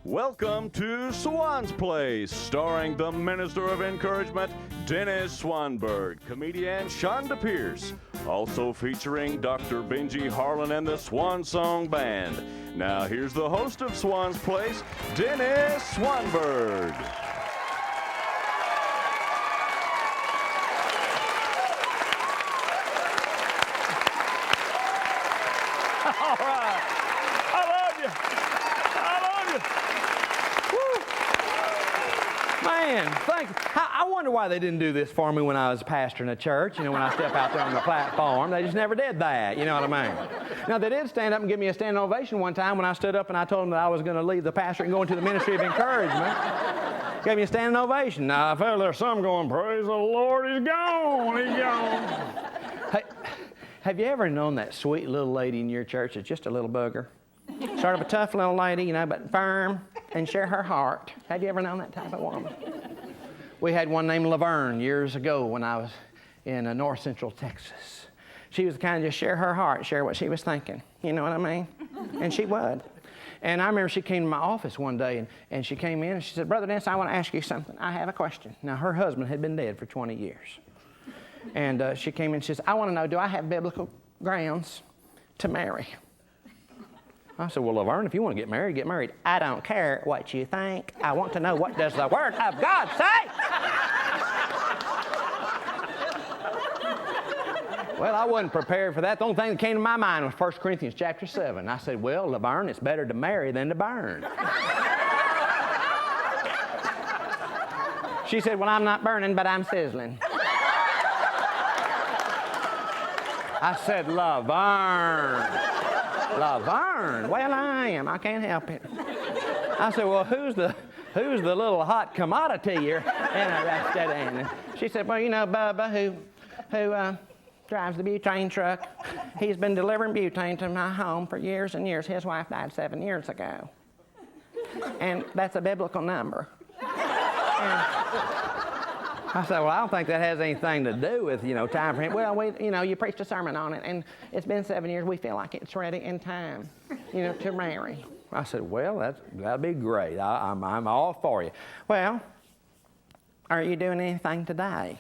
Welcome to Swan's Place, starring the Minister of Encouragement, Dennis Swanberg, comedian Chonda Pierce, also featuring Dr. Benji Harlan and the Swan Song Band. Now here's the host of Swan's Place, Dennis Swanberg. All right. I love you. Man, thank you. I wonder why they didn't do this for me when I was pastoring a church. You know, when I step out there on the platform, they just never did that. You know what I mean? Now, they did stand up and give me a standing ovation one time when I stood up and I told them that I was going to leave the pastor and go into the ministry of encouragement. Gave me a standing ovation. Now, I felt there's some going, praise the Lord, he's gone, he's gone. Hey, have you ever known that sweet little lady in your church that's just a little booger? Sort of a tough little lady, you know, but firm and share her heart. Have you ever known that type of woman? We had one named Laverne years ago when I was in north central Texas. She was the kind of just share her heart, share what she was thinking. You know what I mean? And she would. And I remember she came to my office one day and she came in and she said, Brother Dennis, I want to ask you something. I have a question. Now, her husband had been dead for 20 years. And she came in and she says, I want to know, do I have biblical grounds to marry? I said, well, Laverne, if you want to get married, get married. I don't care what you think. I want to know, what does the Word of God say? Well, I wasn't prepared for that. The only thing that came to my mind was 1 Corinthians chapter 7. I said, well, Laverne, it's better to marry than to burn. She said, well, I'm not burning, but I'm sizzling. I said, Laverne. Laverne, well, I am. I can't help it. I said, well, who's the little hot commodity you're interested in? She said, well, you know, Bubba, who drives the butane truck. He's been delivering butane to my home for years and years. His wife died 7 years ago. And that's a biblical number. I said, well, I don't think that has anything to do with, you know, time for him. Well, you preached a sermon on it, and it's been 7 years. We feel like it's ready in time, you know, to marry. I said, well, that'd be great. I'm all for you. Well, are you doing anything today?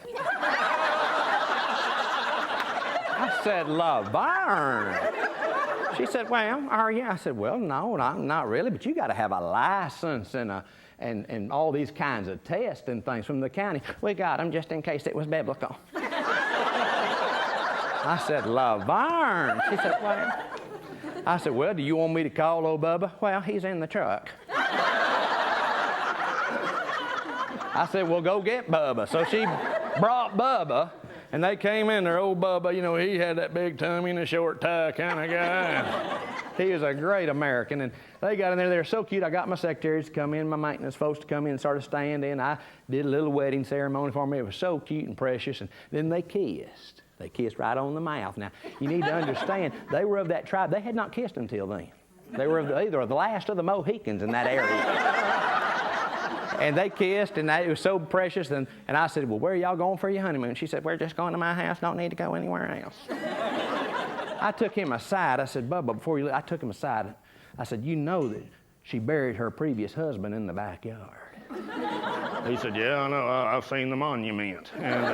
I said, Laverne. She said, well, are you? I said, well, no, not really, but you got to have a license and all these kinds of tests and things from the county. We got them just in case it was biblical. I said, Laverne. She said, well. I said, well, do you want me to call old Bubba? Well, he's in the truck. I said, well, go get Bubba. So she brought Bubba, and they came in there. Old Bubba, you know, he had that big tummy and a short tie kind of guy. He was a great American, and they got in there. They were so cute. I got my secretaries to come in, my maintenance folks to come in and sort of stand in. I did a little wedding ceremony for them. It was so cute and precious, and then they kissed. They kissed right on the mouth. Now, you need to understand, they were of that tribe. They had not kissed until then. They were either the last of the Mohicans in that area. And they kissed, and it was so precious. And I said, well, where are y'all going for your honeymoon? She said, we're just going to my house. Don't need to go anywhere else. I took him aside. I said, Bubba, before you leave, I took him aside. I said, you know that she buried her previous husband in the backyard. He said, yeah, I know. I've seen the monument. And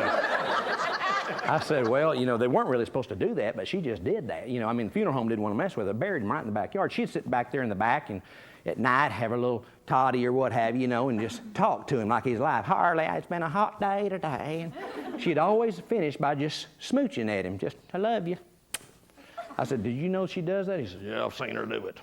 I said, well, you know, they weren't really supposed to do that, but she just did that. You know, I mean, the funeral home didn't want to mess with her. Buried him right in the backyard. She'd sit back there in the back and at night have her little toddy or what have you, you know, and just talk to him like he's alive. Harley, it's been a hot day today. And she'd always finish by just smooching at him. Just, I love you. I said, did you know she does that? He said, yeah, I've seen her do it.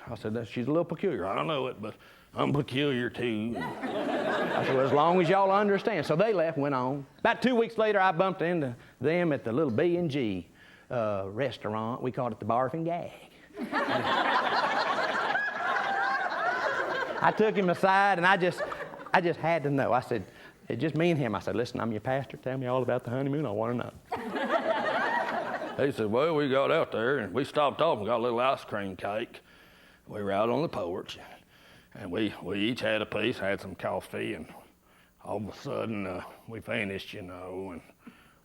I said, she's a little peculiar. I don't know it, but I'm peculiar too. I said, well, as long as y'all understand. So they left and went on. About 2 weeks later, I bumped into them at the little B&G restaurant. We called it the Barf and Gag. I took him aside, and I just had to know. I said, it's just me and him. I said, listen, I'm your pastor. Tell me all about the honeymoon. I want to know. He said, well, we got out there, and we stopped off and got a little ice cream cake. We were out on the porch, and we each had a piece, had some coffee, and all of a sudden, we finished, you know, and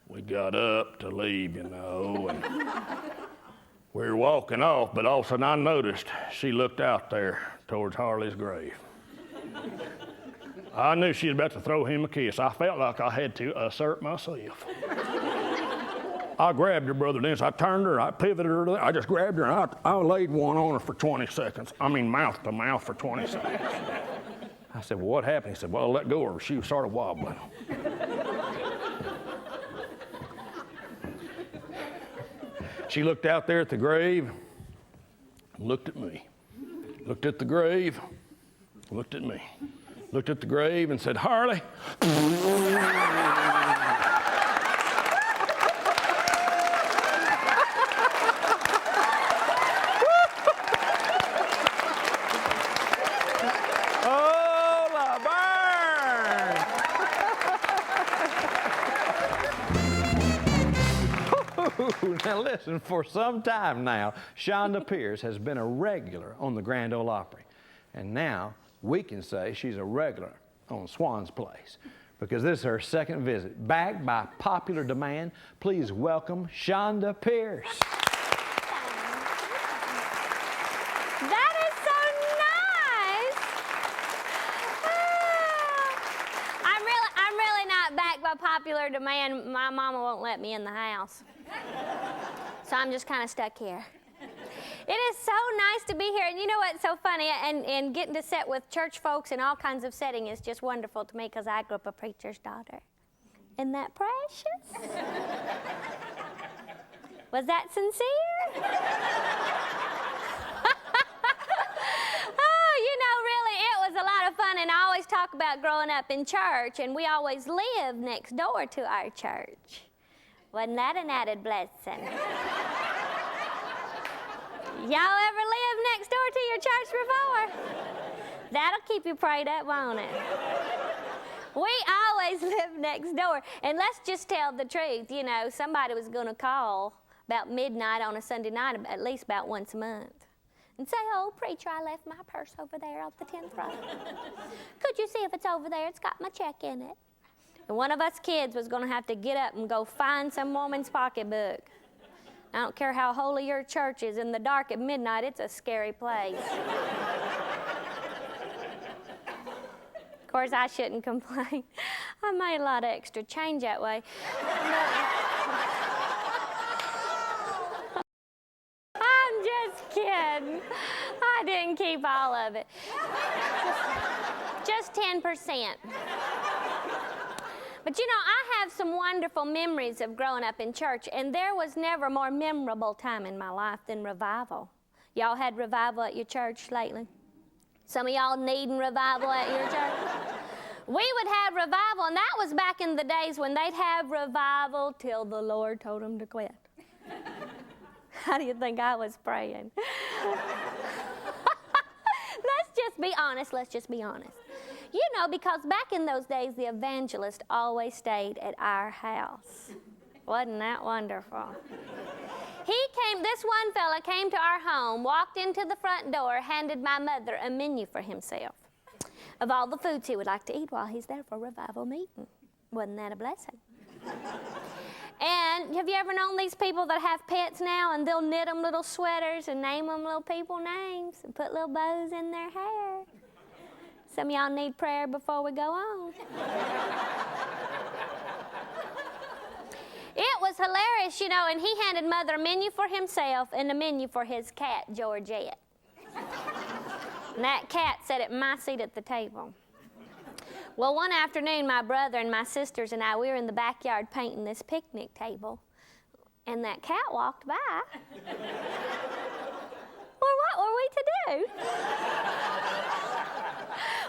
we got up to leave, you know, and We were walking off, but all of a sudden I noticed she looked out there towards Harley's grave. I knew she was about to throw him a kiss. I felt like I had to assert myself. I grabbed her, Brother Dennis. I turned her, I pivoted her. I just grabbed her, and I laid one on her for 20 seconds. I mean, mouth to mouth for 20 seconds. I said, well, what happened? He said, well, I let go of her. She started wobbling. She looked out there at the grave, looked at me, looked at the grave, looked at me, looked at the grave and said, Harley. Now listen, for some time now, Chonda Pierce has been a regular on the Grand Ole Opry. And now we can say she's a regular on Swan's Place because this is her second visit. Back by popular demand, please welcome Chonda Pierce. That is so nice. I'm really not back by popular demand. My mama won't let me in the house. So I'm just kind of stuck here. It is so nice to be here. And you know what's so funny? And getting to sit with church folks in all kinds of settings is just wonderful to me because I grew up a preacher's daughter. Isn't that precious? Was that sincere? Oh, you know, really, it was a lot of fun. And I always talk about growing up in church, and we always lived next door to our church. Wasn't that an added blessing? Y'all ever lived next door to your church before? That'll keep you prayed up, won't it? We always lived next door. And let's just tell the truth. You know, somebody was going to call about midnight on a Sunday night, at least about once a month, and say, oh, preacher, I left my purse over there off the 10th row. Could you see if it's over there? It's got my check in it. And one of us kids was going to have to get up and go find some woman's pocketbook. I don't care how holy your church is. In the dark at midnight, it's a scary place. Of course, I shouldn't complain. I made a lot of extra change that way. I'm just kidding. I didn't keep all of it. Just 10%. But you know, I have some wonderful memories of growing up in church, and there was never a more memorable time in my life than revival. Y'all had revival at your church lately? Some of y'all needing revival at your church? We would have revival, and that was back in the days when they'd have revival till the Lord told them to quit. How do you think I was praying? Let's just be honest. Let's just be honest. You know, because back in those days, the evangelist always stayed at our house. Wasn't that wonderful? This one fella came to our home, walked into the front door, handed my mother a menu for himself of all the foods he would like to eat while he's there for revival meeting. Wasn't that a blessing? And have you ever known these people that have pets now, and they'll knit them little sweaters and name them little people names and put little bows in their hair? Some of y'all need prayer before we go on. It was hilarious, you know, and he handed Mother a menu for himself and a menu for his cat, Georgette. And that cat sat at my seat at the table. Well, one afternoon, my brother and my sisters and I, we were in the backyard painting this picnic table, and that cat walked by. Well, what were we to do?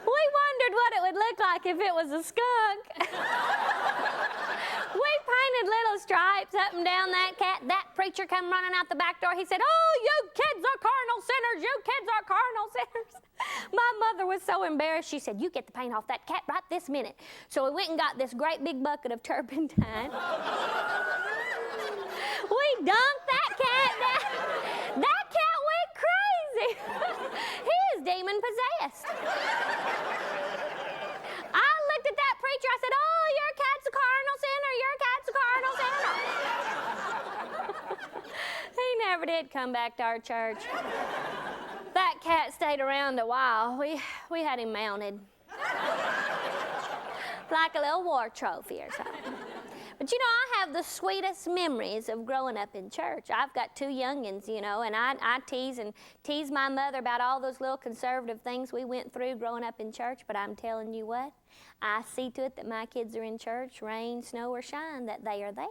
We wondered what it would look like if it was a skunk. We painted little stripes up and down that cat. That preacher come running out the back door. He said, oh, you kids are carnal sinners. You kids are carnal sinners. My mother was so embarrassed. She said, you get the paint off that cat right this minute. So we went and got this great big bucket of turpentine. We dunked that cat down. That cat went crazy. He is demon possessed. I looked at that preacher. I said, oh, your cat's a carnal sinner. Your cat's a carnal sinner. He never did come back to our church. That cat stayed around a while. We had him mounted. Like a little war trophy or something. But you know, I have the sweetest memories of growing up in church. I've got 2 youngins, you know, and I tease my mother about all those little conservative things we went through growing up in church. But I'm telling you what, I see to it that my kids are in church, rain, snow, or shine, that they are there.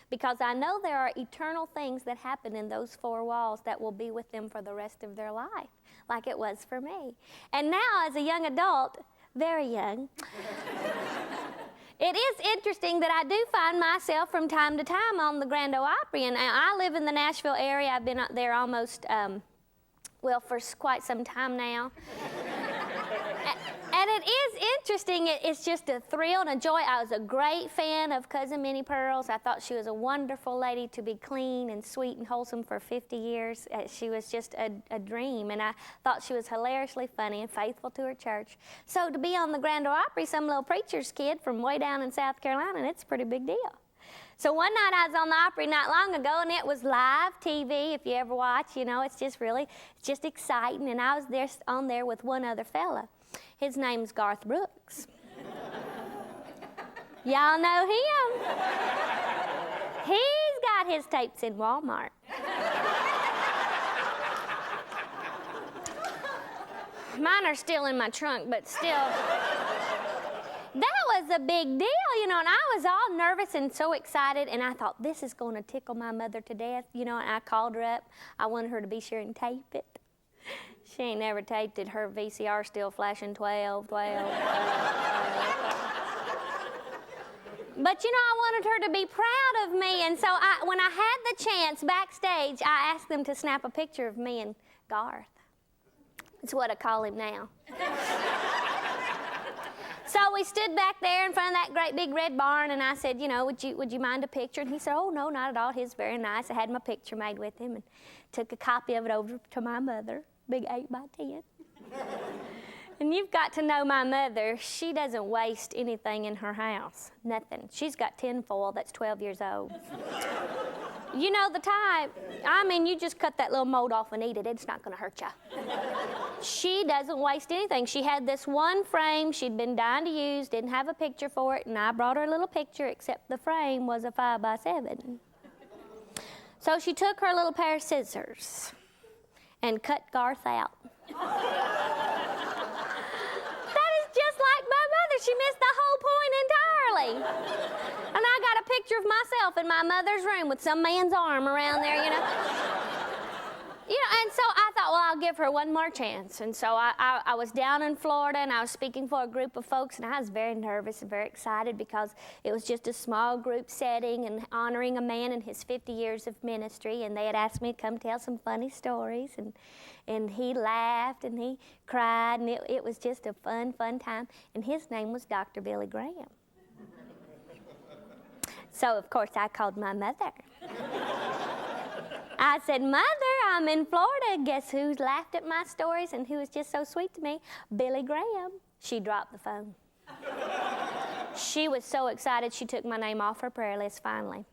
Because I know there are eternal things that happen in those 4 walls that will be with them for the rest of their life, like it was for me. And now, as a young adult, very young, it is interesting that I do find myself from time to time on the Grand Ole Opry, and I live in the Nashville area. I've been up there almost, for quite some time now. And it is interesting. It's just a thrill and a joy. I was a great fan of Cousin Minnie Pearls. I thought she was a wonderful lady to be clean and sweet and wholesome for 50 years. She was just a dream, and I thought she was hilariously funny and faithful to her church. So to be on the Grand Ole Opry, some little preacher's kid from way down in South Carolina, and it's a pretty big deal. So one night I was on the Opry not long ago, and it was live TV. If you ever watch, you know, it's just exciting. And I was there on there with one other fella. His name's Garth Brooks. Y'all know him. He's got his tapes in Walmart. Mine are still in my trunk, but still. That was a big deal, you know, and I was all nervous and so excited, and I thought, this is going to tickle my mother to death, you know, and I called her up. I wanted her to be sure and tape it. She ain't never taped it. Her VCR still flashing 12, 12, 12, 12. But, you know, I wanted her to be proud of me, and so when I had the chance backstage, I asked them to snap a picture of me and Garth. That's what I call him now. So we stood back there in front of that great big red barn, and I said, you know, would you mind a picture? And he said, oh, no, not at all. He's very nice. I had my picture made with him and took a copy of it over to my mother, big 8x10. And you've got to know my mother. She doesn't waste anything in her house, nothing. She's got tinfoil that's 12 years old. You know the type. I mean, you just cut that little mold off and eat it. It's not going to hurt you. She doesn't waste anything. She had this one frame she'd been dying to use, didn't have a picture for it, and I brought her a little picture, except the frame was a 5x7. So she took her little pair of scissors and cut Garth out. That is just like my mother. She missed the whole point entirely. And I got a picture of myself in my mother's room with some man's arm around there, you know. You know, and so I thought, well, I'll give her one more chance. And so I was down in Florida, and I was speaking for a group of folks, and I was very nervous and very excited because it was just a small group setting and honoring a man in his 50 years of ministry, and they had asked me to come tell some funny stories, and he laughed and he cried, and it was just a fun time. And his name was Dr. Billy Graham. So, of course, I called my mother. I said, Mother, I'm in Florida. Guess who's laughed at my stories and who was just so sweet to me? Billy Graham. She dropped the phone. She was so excited she took my name off her prayer list finally.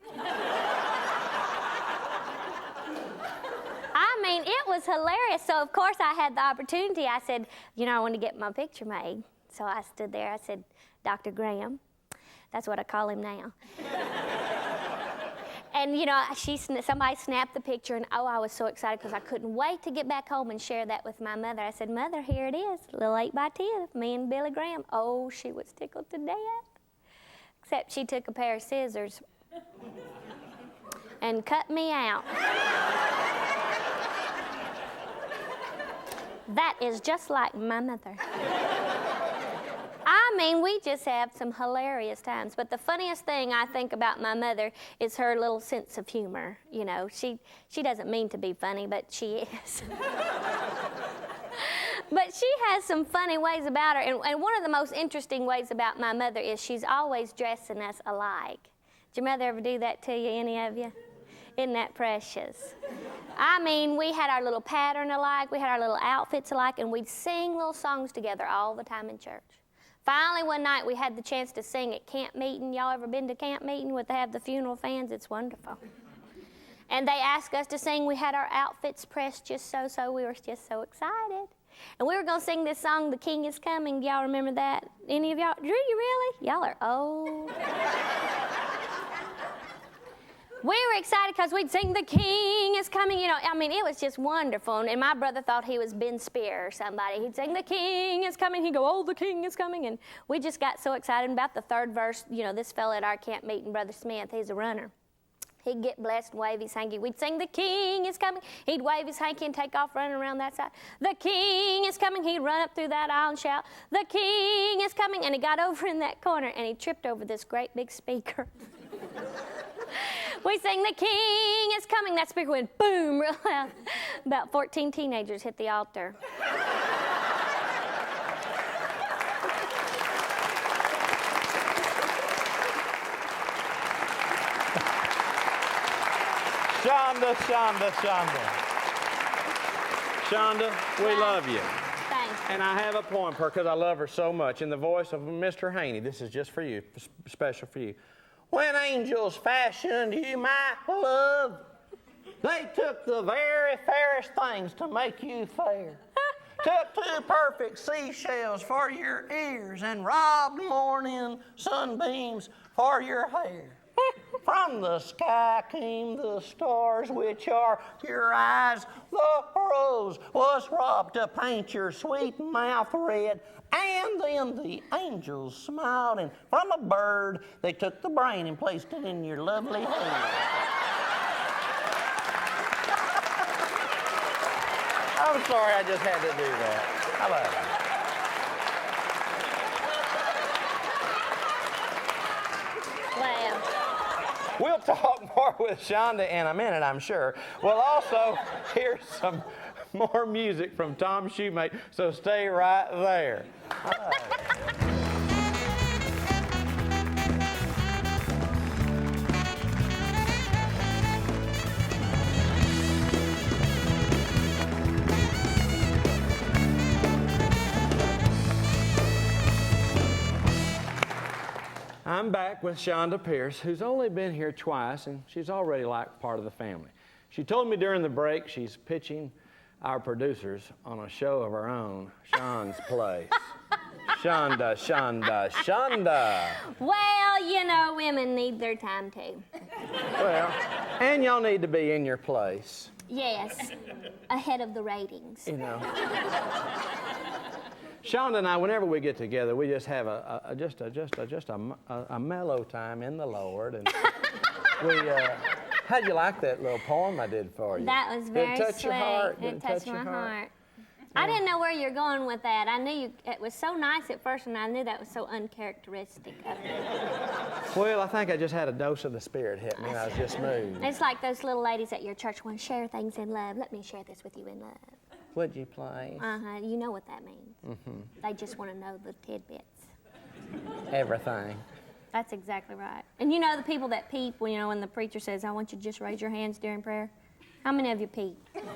I mean, it was hilarious. So, of course, I had the opportunity. I said, you know, I want to get my picture made. So I stood there. I said, Dr. Graham. That's what I call him now. And, you know, somebody snapped the picture, and, oh, I was so excited because I couldn't wait to get back home and share that with my mother. I said, Mother, here it is, a little 8x10, me and Billy Graham. Oh, she was tickled to death. Except she took a pair of scissors and cut me out. That is just like my mother. I mean, we just have some hilarious times. But the funniest thing I think about my mother is her little sense of humor. You know, she doesn't mean to be funny, but she is. But she has some funny ways about her. And one of the most interesting ways about my mother is she's always dressing us alike. Did your mother ever do that to you, any of you? Isn't that precious? I mean, we had our little pattern alike, we had our little outfits alike, and we'd sing little songs together all the time in church. Finally, one night, we had the chance to sing at camp meeting. Y'all ever been to camp meeting where they have the funeral fans? It's wonderful. And they asked us to sing. We had our outfits pressed just so. We were just so excited. And we were going to sing this song, The King is Coming. Y'all remember that? Any of y'all? Drew, you really? Y'all are old. We were excited because we'd sing The King is Coming. You know, I mean, it was just wonderful. And my brother thought he was Ben Spear or somebody. He'd sing The King is Coming. He'd go, oh, the King is coming. And we just got so excited. And about the third verse, you know, this fella at our camp meeting, Brother Smith, he's a runner. He'd get blessed and wave his hanky. We'd sing, The King is coming. He'd wave his hanky and take off running around that side. The King is coming. He'd run up through that aisle and shout, The King is coming. And he got over in that corner and he tripped over this great big speaker. We sang, The King is coming. That speaker went boom real loud. About 14 teenagers hit the altar. Chonda, Chonda, Chonda. Chonda, we love you. Thanks. And I have a poem for her because I love her so much. In the voice of Mr. Haney, this is just for you, special for you. When angels fashioned you, my love, they took the very fairest things to make you fair. Took 2 perfect seashells for your ears and robbed morning sunbeams for your hair. From the sky came the stars, which are your eyes. The rose was robbed to paint your sweet mouth red. And then the angels smiled, and from a bird, they took the brain and placed it in your lovely head. I'm sorry, I just had to do that. I love it. Well, We'll talk more with Chonda in a minute, I'm sure. We'll also hear some more music from Tom Shoemate, so stay right there. I'm back with Chonda Pierce, who's only been here twice, and she's already like part of the family. She told me during the break she's pitching our producers on a show of her own, Sean's Place. Chonda, Chonda, Chonda. well, you know, women need their time too. Well, and y'all need to be in your place. Yes, ahead of the ratings. You know. Chonda and I, whenever we get together, we just have a mellow time in the Lord, and how'd you like that little poem I did for you? That was very Did it touch sweet. your heart? It touched my heart. I didn't know where you're going with that. I knew it was so nice at first, and I knew that was so uncharacteristic of you. Well, I think I just had a dose of the Spirit hit me, and I was just moved. It's like those little ladies at your church want to share things in love. Let me share this with you in love. Would you please? Uh-huh. You know what that means. Mm-hmm. They just want to know the tidbits. Everything. That's exactly right. And you know the people that peep, when, you know, when the preacher says, I want you to just raise your hands during prayer? How many of you peep? I'm not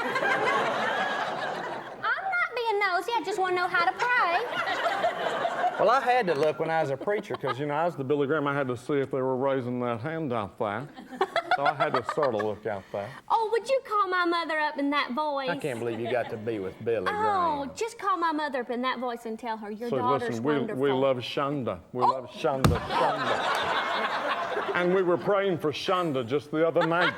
being nosy. I just want to know how to pray. Well, I had to look when I was a preacher because, you know, I was the Billy Graham. I had to see if they were raising that hand out there. So I had to sort of look out there. Oh, would you call my mother up in that voice? I can't believe you got to be with Billy Graham. Oh, just call my mother up in that voice and tell her your daughter's listen, wonderful. we love Chonda. We love Chonda. And we were praying for Chonda just the other night.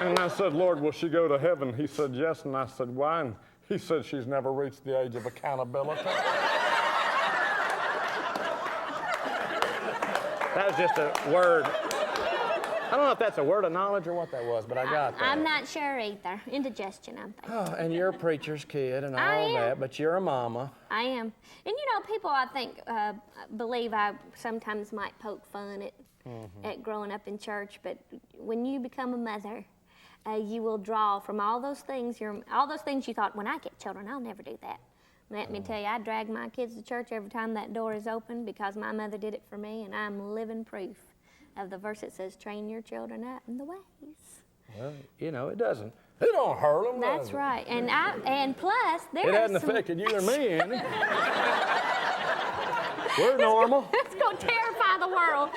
And I said, Lord, will she go to heaven? He said, yes. And I said, why? And he said, she's never reached the age of accountability. That was just a word. I don't know if that's a word of knowledge or what that was, but I got that. I'm not sure either. Indigestion, I'm thinking. Oh, and you're a preacher's kid and I all am. that, but you're a mama. I am. And you know, people I think believe I sometimes might poke fun at growing up in church, but when you become a mother, you will draw from all those things you thought, when I get children, I'll never do that. Let me tell you, I drag my kids to church every time that door is open because my mother did it for me, and I'm living proof of the verse that says, train your children up in the ways. Well, you know, it don't hurt them. That's right. And plus, It hasn't affected you or me, any. We're normal. It's going to terrify the world.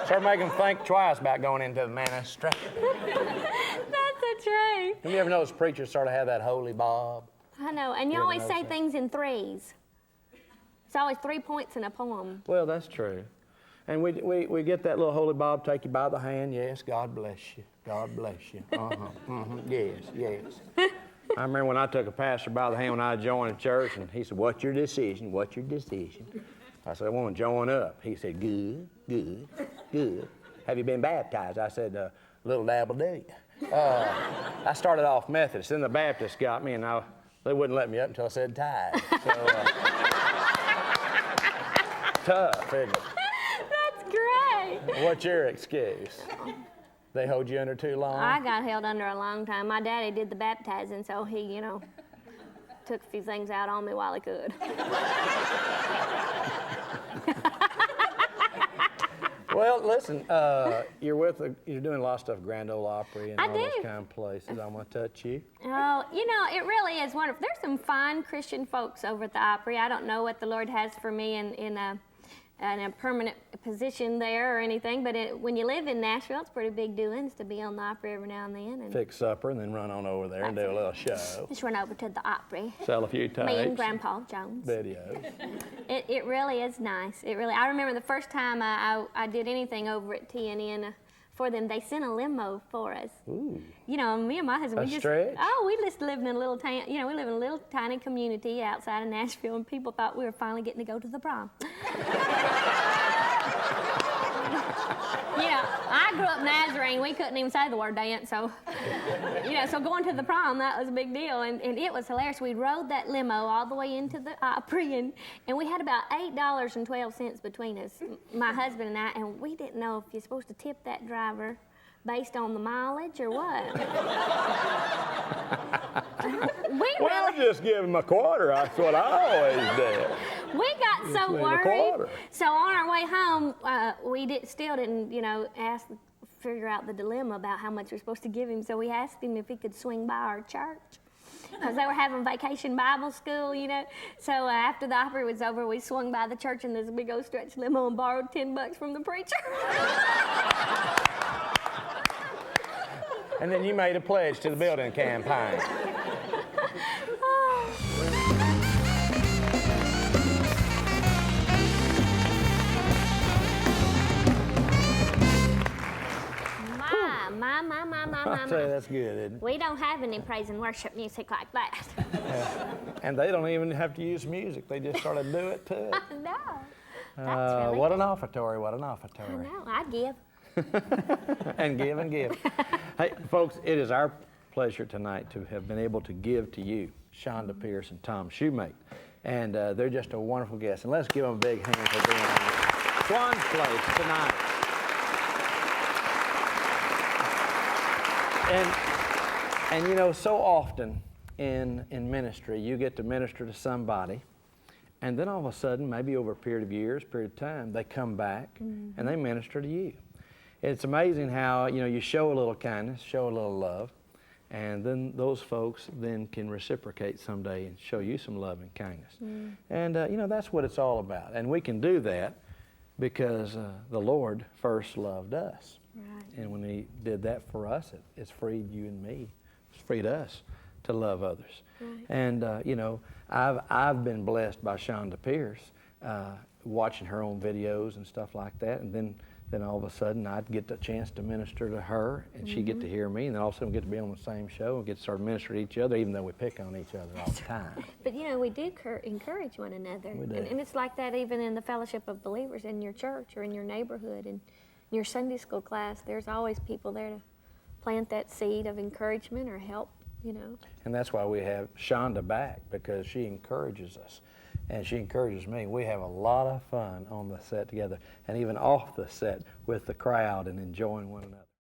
Start making them think twice about going into the ministry. That's a truth. Have you ever noticed preachers sort of have that holy bob? I know, and you always say things in threes. It's always 3 points in a poem. Well, that's true. And we get that little holy bob, take you by the hand. Yes, God bless you. God bless you. Yes, yes. I remember when I took a pastor by the hand when I joined a church, and he said, "What's your decision? What's your decision?" I said, "I want to join up." He said, "Good, good, good. Have you been baptized?" I said, "Little dabble do." I started off Methodist, then the Baptists got me, and they wouldn't let me up until I said tithe. So, tough, isn't it? That's great. What's your excuse? They hold you under too long? I got held under a long time. My daddy did the baptizing, so he, took a few things out on me while he could. Well, listen, you're doing a lot of stuff, Grand Ole Opry and all those kind of places. I'm gonna touch you. Oh, it really is wonderful. There's some fine Christian folks over at the Opry. I don't know what the Lord has for me in a permanent position there or anything, but when you live in Nashville, it's pretty big doings to be on the Opry every now and then. And fix supper and then run on over there and do a little show. just run over to the Opry. Sell a few tapes. Me and Grandpa Jones. Videos. It really is nice. I remember the first time I did anything over at TNN for them, they sent a limo for us. Ooh. Me and my husband, we just lived in a little town. We live in a little tiny community outside of Nashville, and people thought we were finally getting to go to the prom. I grew up Nazarene. We couldn't even say the word dance, so so going to the prom, that was a big deal, and it was hilarious. We rode that limo all the way into the Opry, and we had about $8.12 between us, my husband and I, and we didn't know if you're supposed to tip that driver based on the mileage or what. Well, just give him a quarter. That's what I always did. We got so worried. So on our way home, we still didn't, figure out the dilemma about how much we're supposed to give him. So we asked him if he could swing by our church, because they were having vacation Bible school, So after the Opry was over, we swung by the church in this big old stretch limo and borrowed $10 from the preacher. And then you made a pledge to the building campaign. I'll tell you, that's good, isn't it? We don't have any praise and worship music like that. And they don't even have to use music. They just sort of do it too. No. That's really what an offertory, what an offertory. I know, I give. And give and give. Hey, folks, it is our pleasure tonight to have been able to give to you Chonda Pierce and Tom Shoemate. And they're just a wonderful guest. And let's give them a big hand for being on Swan's Place tonight. And so often in ministry, you get to minister to somebody, and then all of a sudden, maybe over a period of years, period of time, they come back and they minister to you. It's amazing how, you show a little kindness, show a little love, and then those folks then can reciprocate someday and show you some love and kindness. And, that's what it's all about. And we can do that because the Lord first loved us. Right. And when He did that for us, it's freed you and me. It's freed us to love others. Right. And, I've been blessed by Chonda Pierce, watching her own videos and stuff like that. And then all of a sudden, I'd get the chance to minister to her, and she'd get to hear me, and then all of a sudden we get to be on the same show and get to start ministering to each other, even though we pick on each other all the time. But we do encourage one another. We do. And it's like that even in the fellowship of believers in your church or in your neighborhood and in your Sunday school class. There's always people there to plant that seed of encouragement or help, And that's why we have Chonda back, because she encourages us. And she encourages me. We have a lot of fun on the set together, and even off the set with the crowd and enjoying one another.